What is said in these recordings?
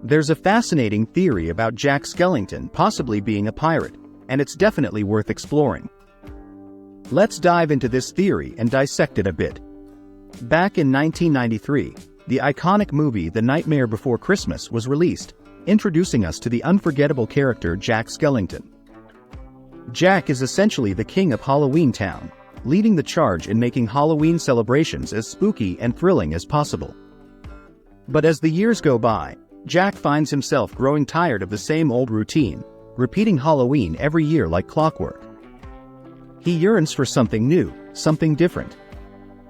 There's a fascinating theory about Jack Skellington possibly being a pirate, and it's definitely worth exploring. Let's dive into this theory and dissect it a bit. Back in 1993, the iconic movie The Nightmare Before Christmas was released, introducing us to the unforgettable character Jack Skellington. Jack is essentially the king of Halloween Town, leading the charge in making Halloween celebrations as spooky and thrilling as possible. But as the years go by, Jack finds himself growing tired of the same old routine, repeating Halloween every year like clockwork. He yearns for something new, something different.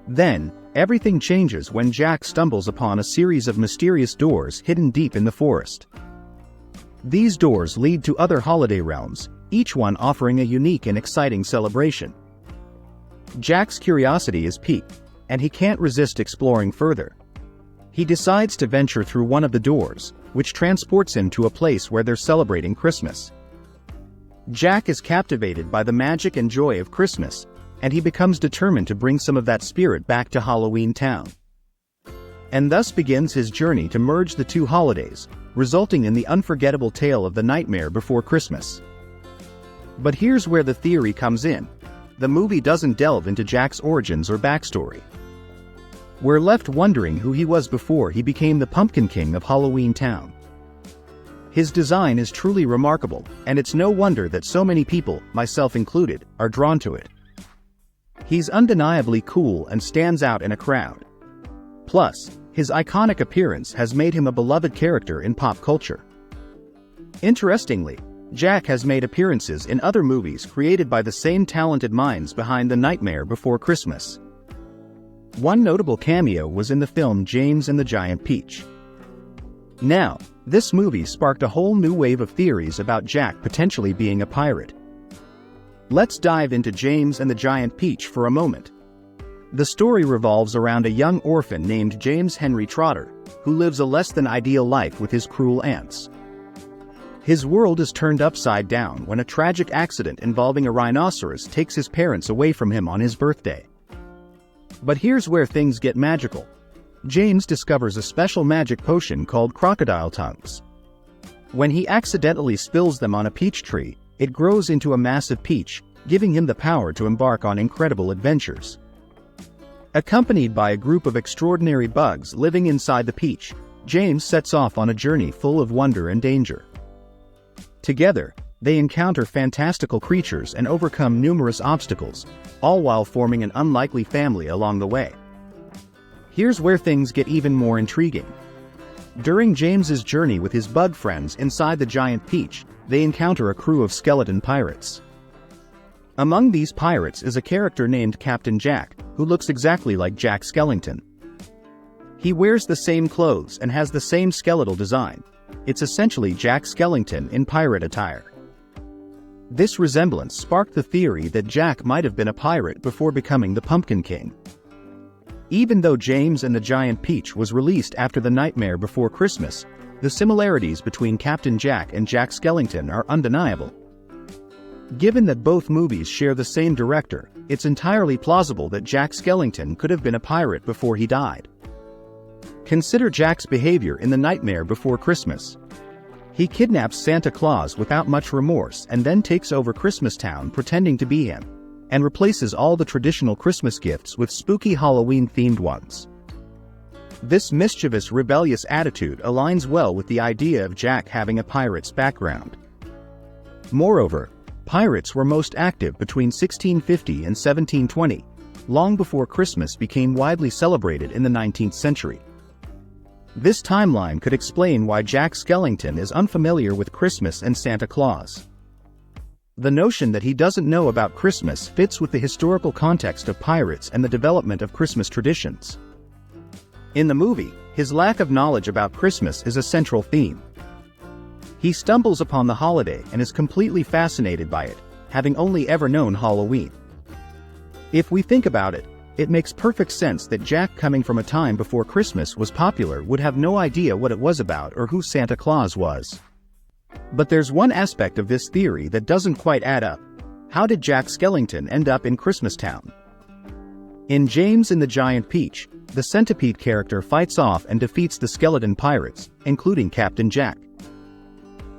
Then, everything changes when Jack stumbles upon a series of mysterious doors hidden deep in the forest. These doors lead to other holiday realms, each one offering a unique and exciting celebration. Jack's curiosity is piqued, and he can't resist exploring further. He decides to venture through one of the doors, which transports him to a place where they're celebrating Christmas. Jack is captivated by the magic and joy of Christmas, and he becomes determined to bring some of that spirit back to Halloween Town. And thus begins his journey to merge the two holidays, resulting in the unforgettable tale of The Nightmare Before Christmas. But here's where the theory comes in. The movie doesn't delve into Jack's origins or backstory. We're left wondering who he was before he became the Pumpkin King of Halloween Town. His design is truly remarkable, and it's no wonder that so many people, myself included, are drawn to it. He's undeniably cool and stands out in a crowd. Plus, his iconic appearance has made him a beloved character in pop culture. Interestingly, Jack has made appearances in other movies created by the same talented minds behind The Nightmare Before Christmas. One notable cameo was in the film James and the Giant Peach. Now, this movie sparked a whole new wave of theories about Jack potentially being a pirate. Let's dive into James and the Giant Peach for a moment. The story revolves around a young orphan named James Henry Trotter, who lives a less-than-ideal life with his cruel aunts. His world is turned upside down when a tragic accident involving a rhinoceros takes his parents away from him on his birthday. But here's where things get magical. James discovers a special magic potion called crocodile tongues. When he accidentally spills them on a peach tree, it grows into a massive peach, giving him the power to embark on incredible adventures. Accompanied by a group of extraordinary bugs living inside the peach, James sets off on a journey full of wonder and danger. Together, they encounter fantastical creatures and overcome numerous obstacles, all while forming an unlikely family along the way. Here's where things get even more intriguing. During James's journey with his bug friends inside the giant peach, they encounter a crew of skeleton pirates. Among these pirates is a character named Captain Jack, who looks exactly like Jack Skellington. He wears the same clothes and has the same skeletal design. It's essentially Jack Skellington in pirate attire. This resemblance sparked the theory that Jack might have been a pirate before becoming the Pumpkin King. Even though James and the Giant Peach was released after The Nightmare Before Christmas, the similarities between Captain Jack and Jack Skellington are undeniable. Given that both movies share the same director, it's entirely plausible that Jack Skellington could have been a pirate before he died. Consider Jack's behavior in The Nightmare Before Christmas. He kidnaps Santa Claus without much remorse and then takes over Christmas Town pretending to be him, and replaces all the traditional Christmas gifts with spooky Halloween-themed ones. This mischievous, rebellious attitude aligns well with the idea of Jack having a pirate's background. Moreover, pirates were most active between 1650 and 1720, long before Christmas became widely celebrated in the 19th century. This timeline could explain why Jack Skellington is unfamiliar with Christmas and Santa Claus. The notion that he doesn't know about Christmas fits with the historical context of pirates and the development of Christmas traditions. In the movie, his lack of knowledge about Christmas is a central theme. He stumbles upon the holiday and is completely fascinated by it, having only ever known Halloween. If we think about it, it makes perfect sense that Jack, coming from a time before Christmas was popular, would have no idea what it was about or who Santa Claus was. But there's one aspect of this theory that doesn't quite add up. How did Jack Skellington end up in Christmas Town? In James and the Giant Peach, the Centipede character fights off and defeats the skeleton pirates, including Captain Jack.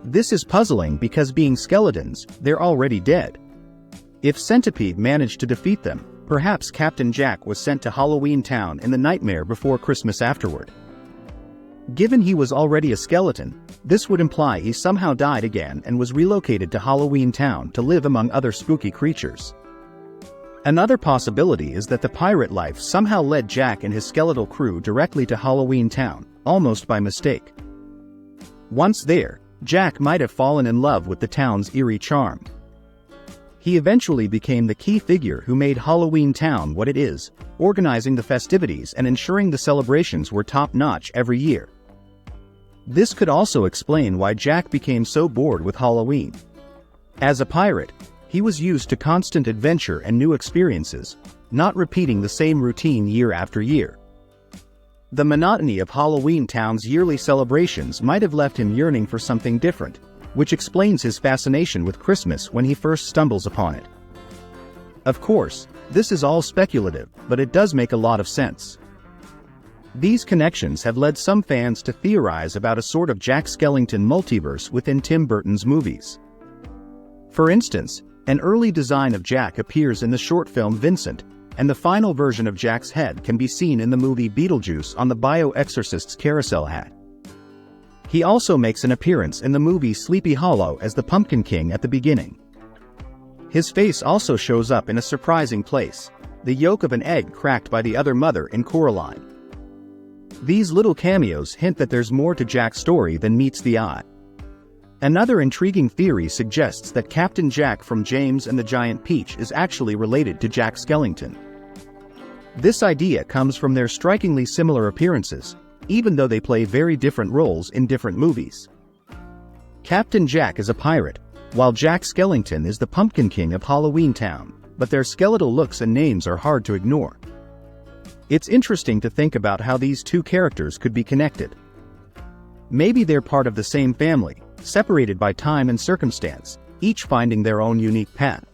This is puzzling because being skeletons, they're already dead. If Centipede managed to defeat them, perhaps Captain Jack was sent to Halloween Town in the nightmare before Christmas afterward. Given he was already a skeleton, this would imply he somehow died again and was relocated to Halloween Town to live among other spooky creatures. Another possibility is that the pirate life somehow led Jack and his skeletal crew directly to Halloween Town, almost by mistake. Once there, Jack might have fallen in love with the town's eerie charm. He eventually became the key figure who made Halloween Town what it is, organizing the festivities and ensuring the celebrations were top-notch every year. This could also explain why Jack became so bored with Halloween. As a pirate, he was used to constant adventure and new experiences, not repeating the same routine year after year. The monotony of Halloween Town's yearly celebrations might have left him yearning for something different, which explains his fascination with Christmas when he first stumbles upon it. Of course, this is all speculative, but it does make a lot of sense. These connections have led some fans to theorize about a sort of Jack Skellington multiverse within Tim Burton's movies. For instance, an early design of Jack appears in the short film Vincent, and the final version of Jack's head can be seen in the movie Beetlejuice on the Bio-Exorcist's carousel hat. He also makes an appearance in the movie Sleepy Hollow as the Pumpkin King at the beginning. His face also shows up in a surprising place, the yolk of an egg cracked by the other mother in Coraline. These little cameos hint that there's more to Jack's story than meets the eye. Another intriguing theory suggests that Captain Jack from James and the Giant Peach is actually related to Jack Skellington. This idea comes from their strikingly similar appearances, even though they play very different roles in different movies. Captain Jack is a pirate, while Jack Skellington is the Pumpkin King of Halloween Town, but their skeletal looks and names are hard to ignore. It's interesting to think about how these two characters could be connected. Maybe they're part of the same family, separated by time and circumstance, each finding their own unique path.